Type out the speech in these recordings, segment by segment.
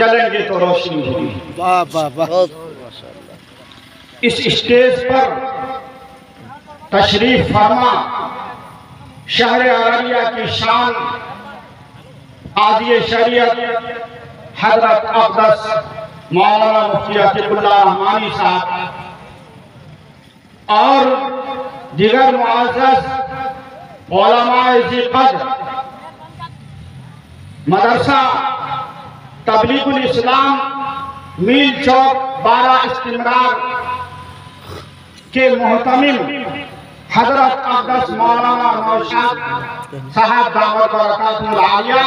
جلیں گے تو روشنی ہوگی۔ واہ واہ واہ، اس اسٹیج پر تشریف فرما شہر ارریہ کی شان قاضی شریعت حضرت اقدس مولانا مفتی عتیق اللہ رحمانی صاحب اور دیگر معزز علماء ذی قدر مدرسہ تبلیغ الاسلام میل چوک 12 استمرار کے محتمم حضرت اقدس مولانا نوشاد صاحب دعوت برکاتہ العالیہ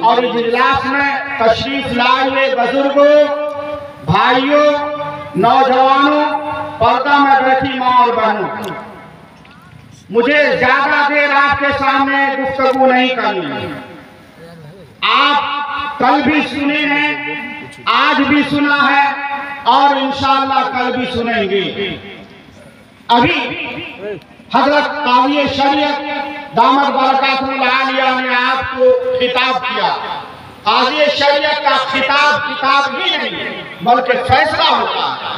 اور اجلاس میں تشریف لائے ہوئے بزرگوں، بھائیوں، نوجوانوں، پردہ میں بیٹھی ماں اور بہنوں، مجھے زیادہ دیر آپ کے سامنے گفتگو نہیں کرنی۔ آپ کل بھی سنے ہیں، آج بھی سنا ہے اور انشاءاللہ کل بھی سنیں گے۔ ابھی حضرت قاضی شریعت دامت برکاتہ العالیہ نے آپ کو خطاب کیا۔ قاضی شریعت کا خطاب کتاب ہی نہیں بلکہ فیصلہ ہوتا ہے۔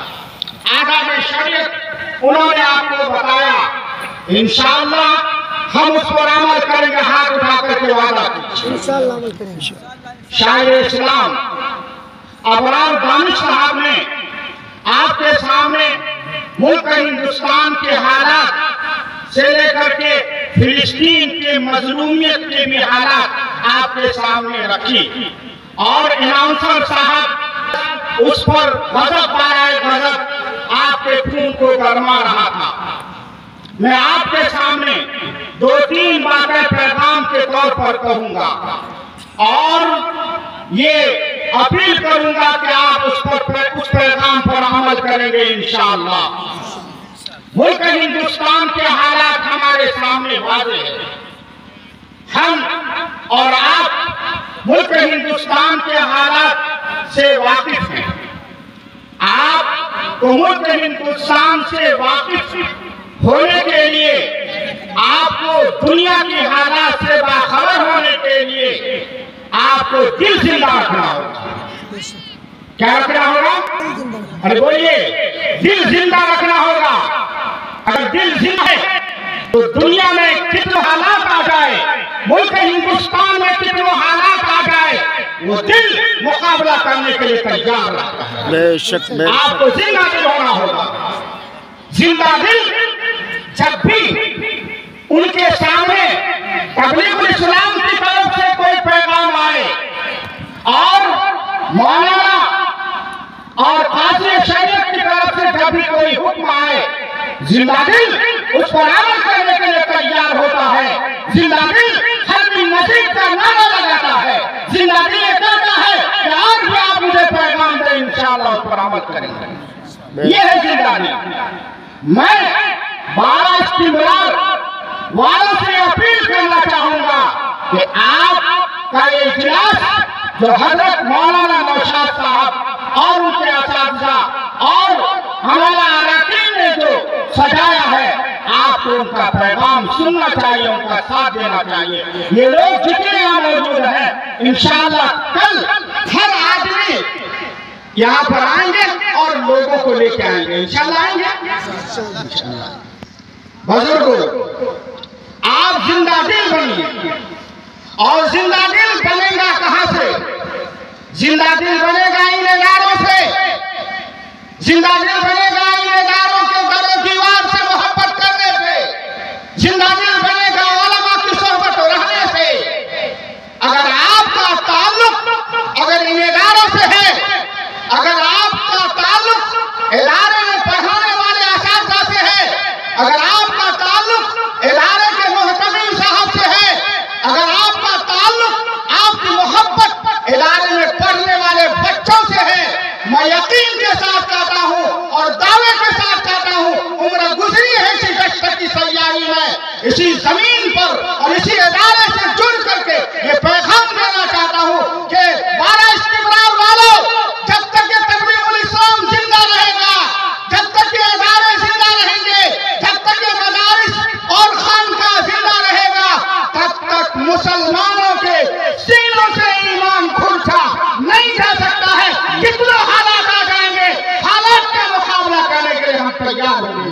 آداب شریعت انہوں نے آپ کو بتایا، انشاءاللہ ہم اس پر عمل کریں گے، ہاتھ اٹھا کر کے وعدہ کیجیے۔ انشاءاللہ عمل کریں۔ شاعر اسلام ابرار دانش صاحب نے آپ کے سامنے ملک ہندوستان کے حالات سے لے کر کے فلسطین کے مظلومیت کے بھی حالات آپ کے سامنے رکھی، اور اناؤنسر صاحب اس پر غضب پائے غضب آپ کے خون کو گرما رہا تھا۔ میں آپ کے سامنے 2-3 باتیں پیغام کے طور پر کہوں گا اور یہ اپیل کروں گا کہ آپ اس پیغام پر عمل کریں گے انشاءاللہ۔ ملک ہندوستان کے حالات ہمارے سامنے واضح ہیں، ہم اور آپ ملک ہندوستان کے حالات سے واقف ہیں۔ آپ کو ملک ہندوستان سے واقف ہونے کے لیے، آپ کو دنیا کی حالات سے باخبر ہونے کے لیے آپ کو دل زندہ رکھنا ہوگا۔ کیا رکھنا ہوگا؟ ارے بولیے، دل زندہ رکھنا ہوگا۔ اگر دل زندہ ہے تو دنیا میں کتنے حالات آ جائے، ملک ہندوستان میں کتنے حالات آ جائے، وہ دل مقابلہ کرنے کے لیے تیار رہتا ہے۔ بے شک بے شک۔ آپ کو زندہ دل ہونا ہوگا۔ زندہ دل جب بھی ان کے سامنے تبلیغ الاسلام کی طرف سے کوئی پیغام آئے اور مولانا اور قاضی شریعت کی طرف سے جب بھی کوئی حکم آئے، زندہ دل اس پر عمل کرنے کے لیے تیار ہوتا ہے۔ زندہ دل ہر دن نصیب کا نعرہ لگاتا ہے۔ زندہ دل یہ کہتا ہے کہ آج بھی آپ مجھے پیغام دیں، انشاءاللہ اس پر عمل کریں گے۔ یہ ہے زندہ دل۔ میں 12 استمرار والوں سے اپیل کرنا چاہوں گا کہ آپ کا اجلاس جو حضرت مولانا نوشاد صاحب اور ان کے اساتذہ اور ہمارا اراکین نے جو سجایا ہے، آپ کو ان کا پیغام سننا چاہیے، ان کا ساتھ دینا چاہیے۔ یہ لوگ جتنے یہاں موجود ہیں، انشاءاللہ کل ہر آدمی یہاں پر آئیں گے اور لوگوں کو لے کے آئیں گے، انشاءاللہ آئیں گے۔ بزرگوں، آپ زندہ دل بنیے، اور زندہ دل بنے گا کہاں سے؟ زندہ دل بنے گا ان اداروں سے، زندہ دل بنے گا ان اداروں کے در و دیوار سے محبت کرنے سے، زندہ دل بنے گا علماء کی صحبت رہنے سے۔ اگر آپ کا تعلق اگر ان اداروں سے ہے، اگر آپ کا تعلق ادارے میں پڑھانے والے اساتذہ سے ہے، اگر آپ کا تعلق ادارے کے محتمم صاحب سے ہے، اگر آپ کا تعلق آپ کی محبت ادارے میں پڑھنے والے بچوں سے ہے، میں یقین کے ساتھ کہتا ہوں اور دعوے کے ساتھ کہتا ہوں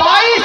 22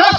10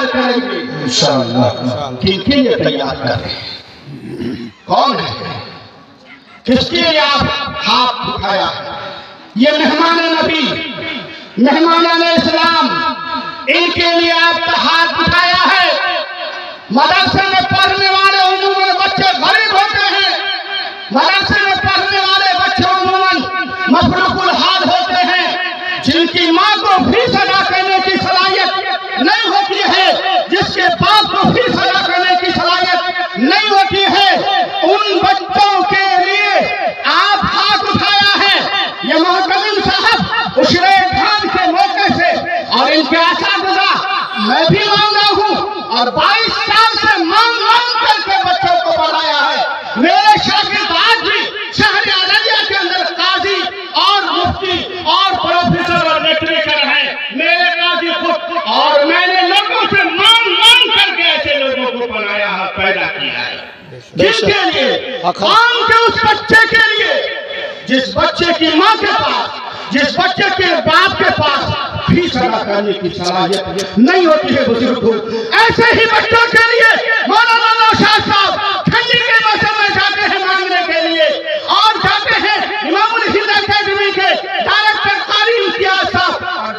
تیار کریں گے انشاءاللہ. کن کے لیے تیار کریں؟ کون ہے؟ کس کے لیے آپ ہاتھ اٹھایا ہے؟ یہ مہمان نبی، مہمان اسلام، ان کے لیے آپ کا ہاتھ اٹھایا ہے. مدرسے میں پڑھنے والے عموماً بچے غریب ہوتے ہیں. مدرسے میں پڑھنے والے بچے عموماً مفلوق الحال ہوتے ہیں، جن کی ماں کو فیس ادا کرنے کی صلاحیت نہیں ہوتی ہے، جس کے باپ کو فیس ادا کرنے کی صلاحیت نہیں ہوتی ہے. ان بچوں کے لیے آپ ہاتھ اٹھایا ہے. یہ محتمم صاحب عشرے خان کے موقع سے اور ان کے اساتذہ میں بھی مانگا ہوں اور 22 سال سے مانگ کر کے بچوں کو پڑھایا ہے. میرے شاگرد آج بھی شہر عرضیہ کے اندر قاضی اور مفتی اور پروفیسر اور لیکچرر ہیں. میرے قاضی خود اور میں نے لوگوں سے مانگ کر کے ایسے لوگوں کو پڑھایا ہے، پیدا کیا ہے. جس کے لیے قوم کے اس بچے کے لیے جس بچے کی ماں کے پاس، جس بچے کے باپ کے پاس فیس ادا کرنے کی صلاحیت نہیں ہوتی ہے بزرگوں، ایسے ہی بچوں کے لیے مولانا نوشاد صاحب ٹھنڈی کے موسم میں جاتے ہیں مانگنے کے لیے، اور جاتے ہیں امام الہند اکیڈمی کے ڈائریکٹر قاری امتیاز صاحب،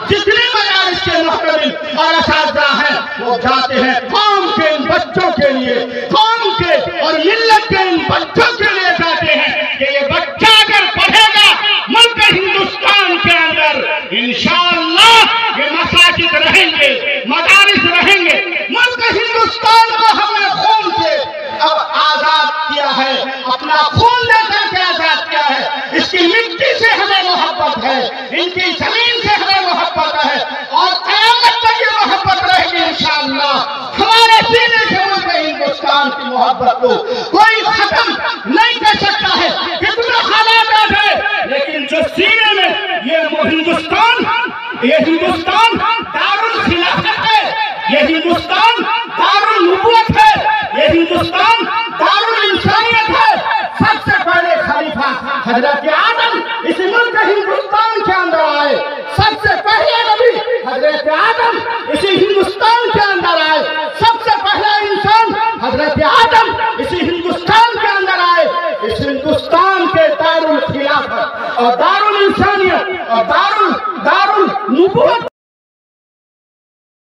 جتنے مدارس کے محترم اور اساتذہ ہیں وہ جاتے ہیں قوم کے ان بچوں کے لیے، قوم کے اور ملت کے ان بچوں کے لیے جاتے ہیں کہ یہ بچہ اگر پڑھے گا ملک ہندوستان کے اندر انشاءاللہ یہ مساجد رہیں گے، مدارس رہیں گے. ملک ہندوستان کو ہم نے خون سے اب آزاد کیا ہے، اپنا خون دے کر کے آزاد کیا ہے. اس کی مٹی سے ہمیں محبت ہے، ان کی زمین سے ہمیں محبت ہے، اور قیامت تک یہ محبت رہے گی انشاءاللہ. ہمارے سینے سے ملک ہندوستان کی محبت کو کوئی ختم نہیں کر سکتا ہے. کتنا حالات آ گئے لیکن جو سینے میں یہ ہندوستان دارالخلافت ہے، یہ ہندوستان دارالنبوت ہے، یہ ہندوستان دارالانسانیت ہے. سب سے پہلے خلیفہ حضرت آدم اس ملک ہندوستان کے اندر آئے، سب سے پہلے نبی حضرت آدم اسی ہندوستان کے اندر آئے، سب سے پہلا انسان حضرت آدم اسی ہندوستان کے اندر آئے. اس ہندوستان کے دارالخلافت اور دارالانسانیت اور دارالنبوت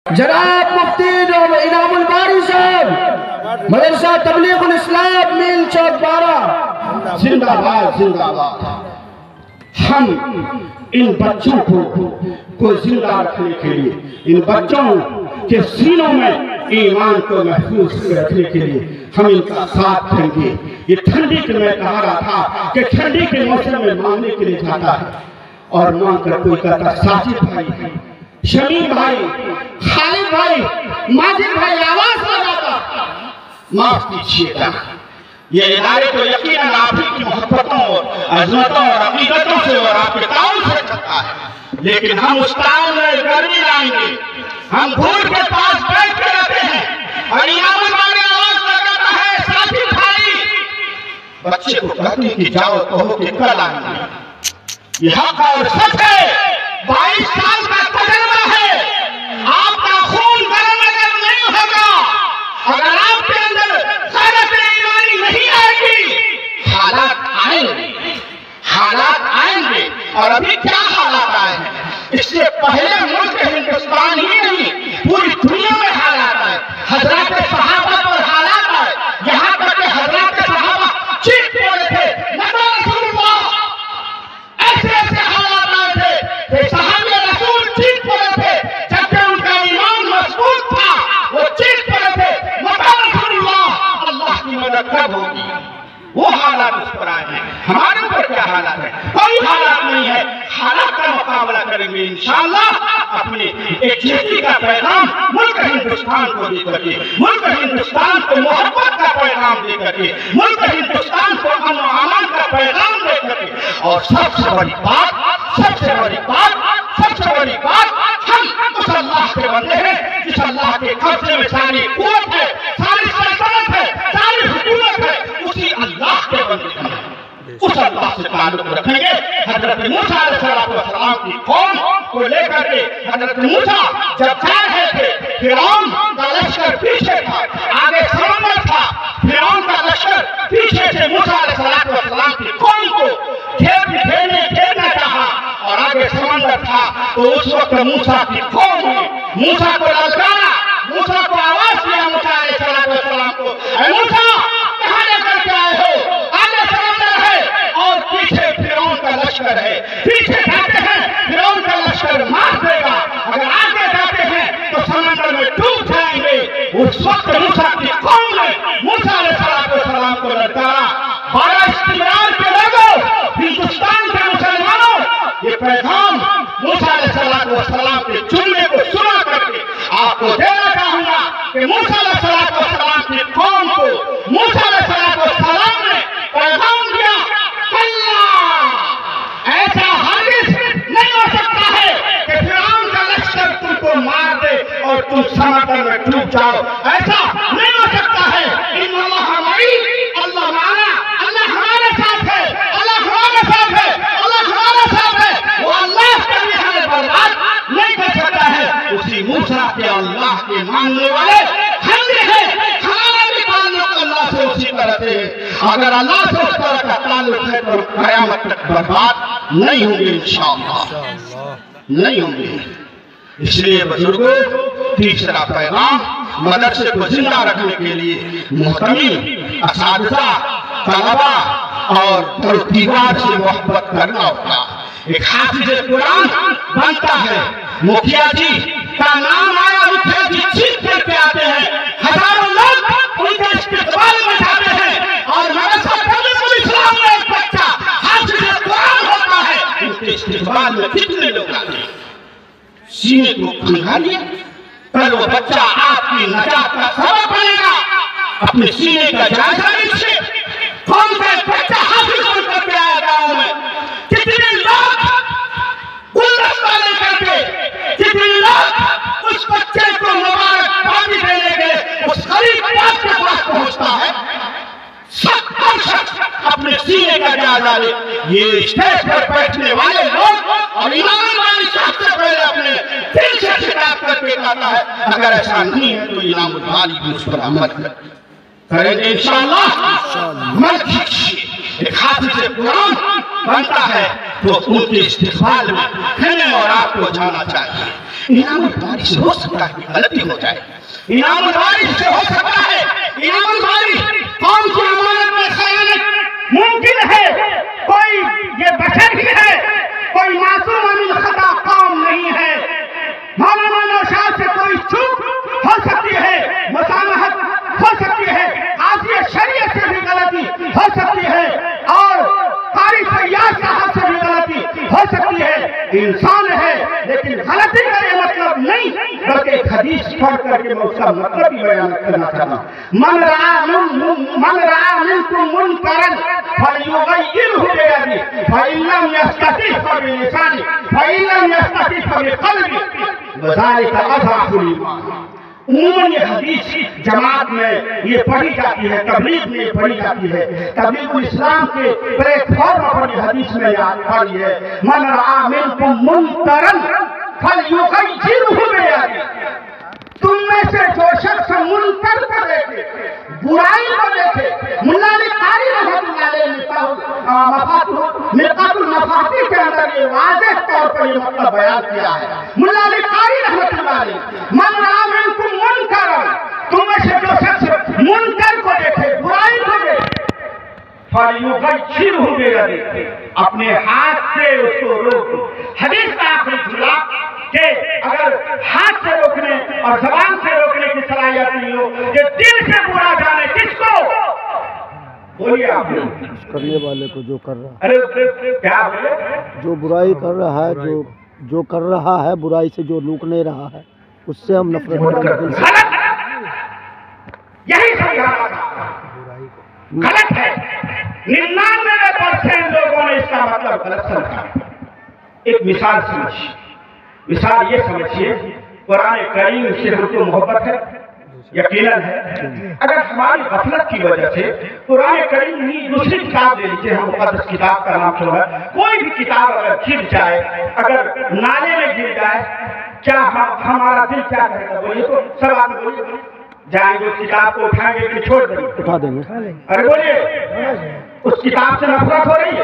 جناب مفتی انعام الباری صاحب، مدرسہ تبلیغ الاسلام میل چوک 12، زندہ باد زندہ باد. ہم ان بچوں کو زندہ رکھنے کے لیے، ان بچوں کے سینوں میں ایمان کو محفوظ رکھنے کے لیے ہم ان کا ساتھ دیں گے. یہ ٹھنڈی کے میں کہا رہا تھا کہ ٹھنڈی کے موسم میں مانگنے کے لیے جاتا ہے اور مانگ کر کوئی کہتا ساجد بھائی، شمیم بھائی، خالد بھائی، ماجد بھائی آواز لگاتا معاف کیجیے گا. یہ ادارے تو یقیناً آپ کی محبتوں اور عظمتوں اور عقیدتوں سے اور آپ کے تعاون سے چلتا ہے، لیکن ہم اس تعاون میں گرمی لائیں گے. ہم بھول کے پاس بیٹھ کے رہتے ہیں اور امام الباری آواز لگاتا ہے ساتھی بھائی. بچے کو کہتے ہیں کہ جاؤ کہو کہ کل آئیں گے. یہ حق اور سچ ہے. 22 سال کا تجربہ ہے. آپ کا خون گرم اگر نہیں ہوگا، اگر آپ کے اندر غیرت ایمانی نہیں آئے گی، حالات آئیں گے. اور ابھی کیا حالات آئے ہیں؟ اس سے پہلے ملک ہندوستان ہی نہیں پوری دنیا میں حالات آئے. حضرات صحابہ پر حالات آئے، یہاں تک کہ حضرات صحابہ چیخ پڑے تھے نبی رسول اللہ. ایسے حالات آئے تھے کہ صحابہ رسول چیخ پڑے تھے، جبکہ ان کا ایمان مضبوط تھا، وہ چیخ پڑے تھے نبی رسول اللہ. اللہ کی مدد کب ہوگی؟ وہ حالات اس پر آئے ہیں. ہمارے اوپر کیا حالات ہے؟ کوئی حالات نہیں ہے. حالات کا مقابلہ کریں گے انشاءاللہ. اپنی ایک چیزی کا پیغام ملک ہندوستان کو دے کر کے، ملک ہندوستان کو محبت کا پیغام دے کر کے، ملک ہندوستان کو امن و امان کا پیغام دے کر کے. اور سب سے بڑی بات ہم اس اللہ کے بندے ہیں جس اللہ کے قبضے میں ساری قوت ہے، ساری سلطنت ہے، ساری حکومت ہے. اسی اللہ کے بندے ہیں، اس اللہ سے تعلق رکھیں گے. حضرت موسیٰ علیہ السلام کی قوم کو لے کر کے حضرت موسیٰ جب جا رہے تھے فرعون کا موسیٰ کی قوم نے موسیٰ کو للکارا، موسیٰ کو آواز دیا موسیٰ علیہ السلام کو، اے موسیٰ کہاں لے کر کے آئے ہو؟ آگے سمندر ہے اور پیچھے فرعون کا لشکر ہے، پیچھے جاتے ہیں فرعون کا لشکر مار دے گا، اگر آگے جاتے ہیں تو سمندر میں ڈوب جائیں گے۔ اس وقت موسیٰ کی قوم نے موسیٰ علیہ السلام کو للکارا۔ بارہ استمرار کے لوگوں، ہندوستان کے مسلمانوں، یہ پیغام موسیٰ علیہ السلام کے جملے کو سنا کر کے آپ کو دینا چاہوں گا کہ موسیٰ علیہ السلام کی قوم کو موسیٰ علیہ السلام نے پیغام دیا، اللہ ایسا ہرگز نہیں ہو سکتا ہے کہ فرعون کا لشکر تم کو مار دے اور تم سمندر میں ڈوب جاؤ، ایسا نہیں ہو سکتا ہے۔ ان اللہ ہماری، اللہ مانا، اللہ ہمارے ساتھ ہے، اللہ ہمارے ساتھ ہے، اللہ ہمارے ساتھ ہے، وہ اللہ کبھی ہمیں برباد نہیں کر سکتا ہے۔ اسی موسیٰ کے اللہ کے ماننے والے ہم بھی ہیں، ہمارا بھی تعلق اللہ سے اسی طرح سے ہے۔ اگر اللہ سے اس طرح کا تعلق ہے تو قیامت تک برباد نہیں ہوں گے، انشاءاللہ نہیں ہوں گے۔ اس لیے بزرگوں، تیسرا پیغام مدرسے کو زندہ رکھنے کے لیے محتمین، اساتذہ، طلبہ اور ترتیبات سے محبت کرنا ہوگا۔ ایک حافظ قرآن بنتا ہے، مکھیا جی کا نام آیا، مکھیا جی چیخ کر کے آتے ہیں، ہزاروں لوگ ان کا استقبال میں جاتے ہیں، اور مدرسہ تبلیغ الاسلام میں ایک بچہ حافظ قرآن ہوتا ہے، ان کے استقبال میں کتنے لوگ آتے ہیں؟ سینے کو کھنگا لیا، کل وہ بچہ آپ کی نجات کا سبب بنے گا۔ اپنے سینے کا جائزہ لیجیے، کون سا بچہ حافظ بن کر کے آیا گاؤں میں؟ کتنے لوگ گلدستہ لے کر کے، کتنے لوگ اس بچے کو مبارکبادی دینے کے اس غریب باپ کے پاس پہنچتا ہے؟ 70 شخص اپنے سینے کا جائزہ لے۔ یہ اسٹیج پر بیٹھنے والے لوگ اور امام البانی صاحب سے پہلے اپنے دل سے شکایت کر کے کہتا ہے، اگر ایسا نہیں ہے تو امام البانی بھی اس پر عمل کریں گے انشاءاللہ۔ عمل کیجیے۔ ایک حافظ قرآن بنتا ہے تو ان کے استقبال میں ہمیں اور آپ کو جانا چاہیے۔ امام البانی سے ہو سکتا ہے کہ غلطی ہو جائے، امام البانی سے ہو سکتا ہے، امام البانی قوم کی امانت میں خیانت ممکن ہے، کوئی یہ بشر ہی ہے، کوئی معصوم من خطا قوم نہیں ہے۔ مولانا نوشاد سے کوئی چوک ہو سکتی ہے، مسامحت ہو سکتی ہے، قاضی شریعت سے بھی غلطی ہو سکتی ہے، اور قاری فیاض صاحب سے بھی غلطی ہو سکتی ہے۔ انسان ہے لیکن غلطی کا یہ مطلب نہیں، بلکہ ایک حدیث پڑھ کر کے میں اس کا مطلب بھی بیان کرنا چاہتا ہوں۔ من رعا منکم منکرا فلیغیرہ بیدہ فإن لم یستطع فبلسانہ فإن لم یستطع فبقلبہ وذلک اضعف الایمان۔ عموماً یہ حدیث جماعت میں یہ پڑھی جاتی ہے، تبلیغ میں یہ پڑھی جاتی ہے، تبلیغ الاسلام کے پلیٹ فارم پر یہ حدیث میں یاد پڑھی ہے، من رعا منکم منکرا فلیغیرہ بیدہ۔ تم میں سے جو شخص منکر کو دیکھے، برائی کو دیکھے، ملا علی قاری رحمۃ اللہ علیہ مرقات المفاتیح کے اندر یہ واضح طور پر یہ مطلب بیان کیا ہے۔ ملا علی قاری رحمۃ اللہ علیہ، من رعا منکم منکرا، تم میں سے جو شخص منکر کو دیکھے، برائی کو دیکھے، فلیغیرہ بیدہ، اپنے ہاتھ سے اس کو روک۔ حدیث کا آخری جملہ کہ اگر ہاتھ سے روکنے اور زبان سے روکنے کی صلاحیت نہیں ہو کہ دل سے برا جانے کس کو؟ بولیے آپ کرنے والے کو جو کر رہا ہے، ارے کیا بولے؟ جو برائی کر رہا ہے، جو کر رہا ہے برائی سے، جو روک نہیں رہا ہے، اس سے ہم نفرت کرتے ہیں۔ یہی سمجھانا تھا، غلط ہے۔ 99% لوگوں نے اس کا مطلب غلط سمجھا۔ ایک مثال سمجھیے، مثال یہ سمجھیے، قرآن کریم سے ہم کو محبت ہے، یقیناً ہے۔ اگر ہماری غفلت کی وجہ سے قرآن کریم ہی دوسری کتاب لے لیجیے، ہم مقدس کتاب کا نام سنا ہے، کوئی بھی کتاب اگر گر جائے، اگر نالے میں گر جائے، کیا ہمارا دل کیا کرے گا؟ بولیے تو، سب آپ بولیے، جائیں گے اس کتاب کو اٹھائیں گے کہ چھوڑ دیں گے؟ اٹھا دیں گے۔ ارے بولیے، اس کتاب سے نفرت ہو رہی ہے؟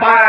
12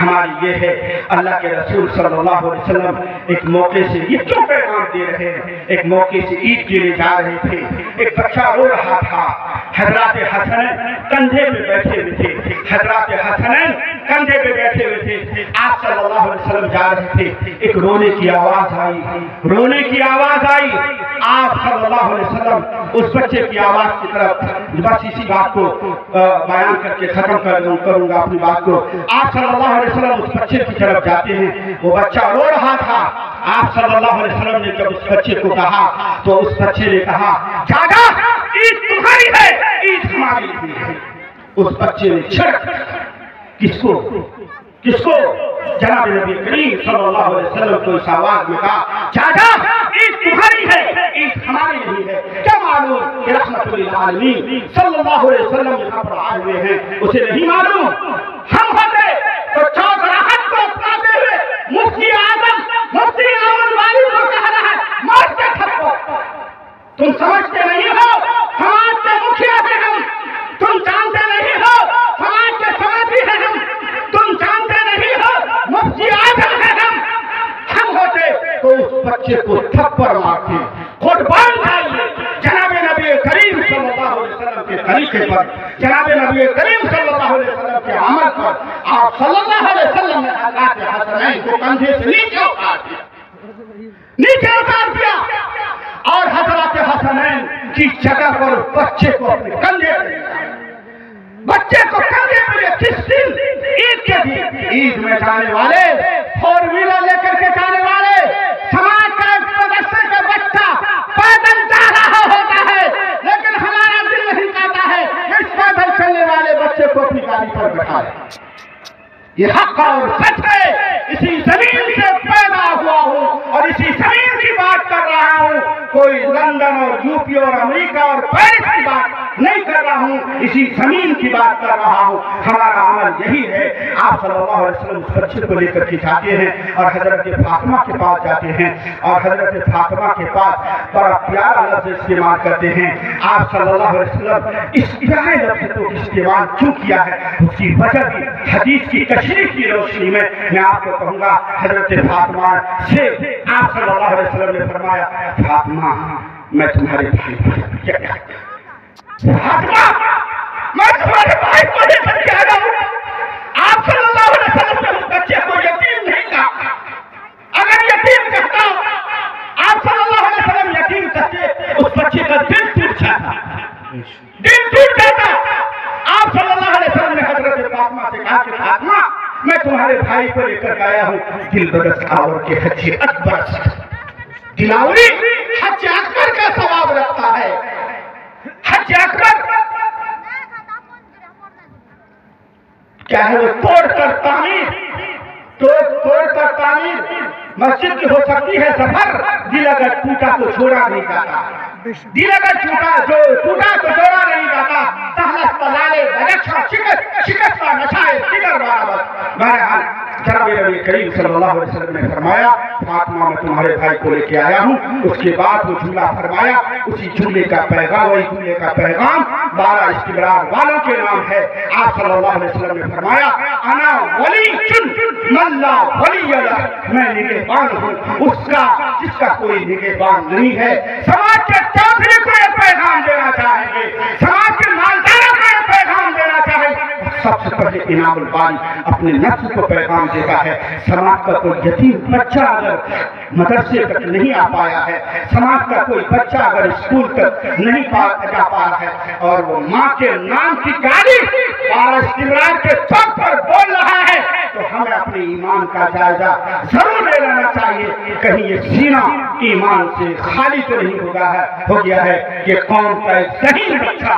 ہماری یہ ہے۔ اللہ کے رسول صلی اللہ علیہ وسلم ایک موقع سے یہ کیوں پیغام دے رہے ہیں؟ ایک موقع سے عید کے لیے جا رہے تھے، ایک بچہ رو رہا تھا، حضرات حسنین کندھے پہ بیٹھے ہوئے تھے، حضرات حسنین کندھے پہ بیٹھے ہوئے تھے، آپ صلی اللہ علیہ وسلم جا رہے تھے، ایک رونے کی آواز آئی، رونے کی آواز آئی، آپ صلی اللہ علیہ وسلم اس بچے کی آواز کی طرف، بس اسی بات کو بیان کر کے ختم کروں گا اپنی بات کو، آپ صلی اللہ علیہ وسلم اس بچے کی طرف جاتے ہیں، وہ بچہ رو رہا تھا، آپ صلی اللہ علیہ وسلم نے جب اس بچے کو کہا تو اس بچے نے کہا جاگا عید تمہاری ہے عید ہماری ہے۔ اس بچے نے چھڑک کس کو جناب نبی کریم صلی اللہ علیہ وسلم کو اس آواز میں کہا جاگا عید تمہاری ہے عید ہماری نہیں ہے۔ کیا معلوم کہ رحمت للعالمین صلی اللہ علیہ وسلم یہاں پر آئے ہوئے ہیں، اسے نہیں معلوم ہم ہوتے تو چوگراہٹ کو اپناتے ہوئے مفتی اعظم مفتی انعام الباری کو کہہ رہا ہے مار کے تھپڑ، تم سمجھتے نہیں ہو سماج کے مکھیا ہیں ہم، تم جانتے نہیں ہو سماج کے سماجی ہیں ہم، تم جانتے نہیں ہو مفتی اعظم ہیں ہم ہوتے تو اس بچے کو تھپڑ مارتے، قربان جائیے جناب نبی کریم صلی اللہ علیہ وسلم کے طریقے پر، جناب نبی کریم صلی اللہ علیہ وسلم کے عمل پر۔ آپ صلی اللہ علیہ وسلم نے حضرات حسنین کو کندھے سے نیچے اتار دیا اور حضرات حسنین کی جگہ پر بچے کو اپنے کندھے پہ، بچے کو کندھے پہ کس دن؟ عید کے دن۔ عید میں جانے والے، فور ویلر لے کر کے جانے والے، سماج کا ایک مدرسے کا بچہ پیدل جا رہا ہوتا ہے، لیکن ہمارا دل نہیں چاہتا ہے اس پیدل چلنے والے بچے کو اپنی گاڑی پر بٹھائے۔ یہ حق اور سچ ہے، اسی زمین سے پیدا ہوا ہوں اور اسی زمین کی بات کر رہا ہوں، کوئی لندن اور یوپی اور امریکہ اور پیرس کی بات نہیں کر رہا ہوں، اسی زمین کی بات کر رہا ہوں۔ ہمارا عمل یہی ہے۔ آپ صلی اللہ علیہ وسلم اس بچے کو لے کر کے جاتے ہیں اور حضرت فاطمہ کے پاس جاتے ہیں اور حضرت فاطمہ کے پاس بڑا پیارا لفظ استعمال کرتے ہیں۔ آپ صلی اللہ علیہ وسلم اس پیارے لفظ کو استعمال کیوں کیا ہے اس کی وجہ بھی حدیث کی تشریح کی روشنی میں آپ کو کہوں گا۔ حضرت فاطمہ سے آپ صلی اللہ علیہ وسلم نے فرمایا فاطمہ میں تمہارے بھائی کو کیا فاطمہ میں تمہارے بھائی کو لے کر کے آیا ہوں۔ آپ صلی اللہ علیہ وسلم نے اس بچے کو یتیم نہیں کہا، اگر یتیم کہتا آپ صلی اللہ علیہ وسلم یتیم کہتے اس بچے کا دل ٹوٹ جاتا، دل ٹوٹ جاتا۔ آپ صلی اللہ علیہ وسلم نے حضرت فاطمہ سے کہا کہ فاطمہ میں تمہارے بھائی کو لے کر آیا ہوں، دل بدس آور کے حج اکبر، دلاوری حج اکبر کا ثواب رکھتا ہے۔ حج اکبر کیا ہے؟ وہ توڑ کر تعمیر مسجد کی ہو سکتی ہے سفر، دل اگر ٹوٹا تو چھوڑا نہیں جاتا، دل اگر ٹوٹا تو چھوڑا نہیں جاتا۔ سہلت تلالے برکشا شکست کا نشائے دیگر برابر۔ بہرحال جناب نبی کریم صلی اللہ علیہ وسلم نے فرمایا فاطمہ میں تمہارے بھائی کو لے کے آیا ہوں۔ اس کے بعد وہ جملہ فرمایا، اسی جملے کا پیغام، وہی جملے کا پیغام 12 استقرار والوں کے نام ہے۔ آپ صلی اللہ علیہ وسلم نے فرمایا انا ولی من لا ولی لہ، میں نگہبان ہوں اس کا جس کا کوئی نگہبان نہیں ہے۔ سماج کے چودھری کو یہ پیغام دینا چاہیں گے، سماج کے مالداروں کو یہ پیغام دینا چاہیں گے۔ سب سے پہلے انعام الباری اپنے نفس کو پیغام دیتا ہے، سماج کا کوئی یتیم بچہ اگر مدرسے تک نہیں آ پایا ہے، سماج کا کوئی بچہ اگر اسکول تک نہیں جا پا رہا ہے اور وہ ماں کے نام کی گالی اور استمرار کے چوک پر بول رہا ہے، تو ہمیں اپنے ایمان کا جائزہ ضرور لے لینا چاہیے۔ کہیں یہ سینہ ایمان سے خالی تو نہیں ہو گیا ہے کہ قوم کا ایک ذہین بچہ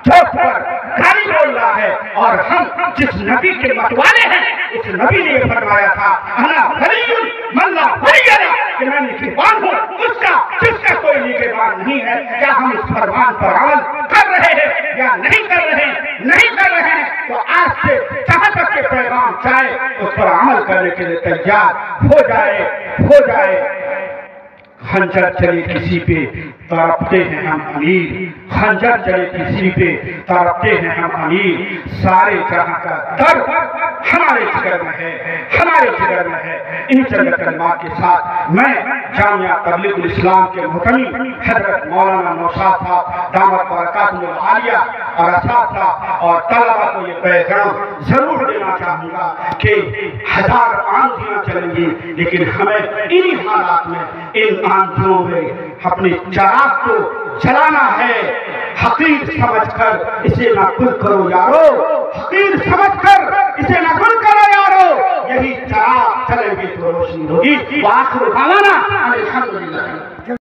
چوک پر گالی بول رہا ہے، اور ہم جس نبی کے متوالے ہیں اس نبی نے یہ فرمایا تھا انا ولی من لا ولی لہ، کہ میں نگہبان ہوں اس کا جس کا کوئی نگہبان نہیں ہے۔ کیا ہم اس فرمان پر عمل کر رہے ہیں یا نہیں کر رہے ہیں؟ نہیں کر رہے ہیں تو آج سے جہاں تک کے پیغام چاہے اس پر عمل کرنے کے لیے تیار ہو جائے۔ خنجر چلے کسی پہ تڑپتے ہیں ہم امیر، خنجر چلے کسی پہ تڑپتے ہیں ہم امیر، سارے جہاں کا درد ہمارے جگر میں ہے، ہمارے جگر میں ہے۔ ان چند کلمات کے ساتھ میں جامعہ تبلیغ الاسلام کے محتمی حضرت مولانا نوشاد صاحب دامت برکاتہ العالیہ اور اساتذہ اور طلبہ کو یہ پیغام ضرور دینا چاہوں گا کہ ہزار آندھیاں چلیں گی، لیکن ہمیں انہی حالات میں ان آندھیوں میں اپنے چراغ کو جلانا ہے۔ حقیر سمجھ کر اسے نہ گل کرو یارو، حقیر سمجھ کر اسے نہ گل کرو یارو، یہی چراغ چلیں گے تو روشنی ہوگی۔ وآخر دعوانا الحمدللہ۔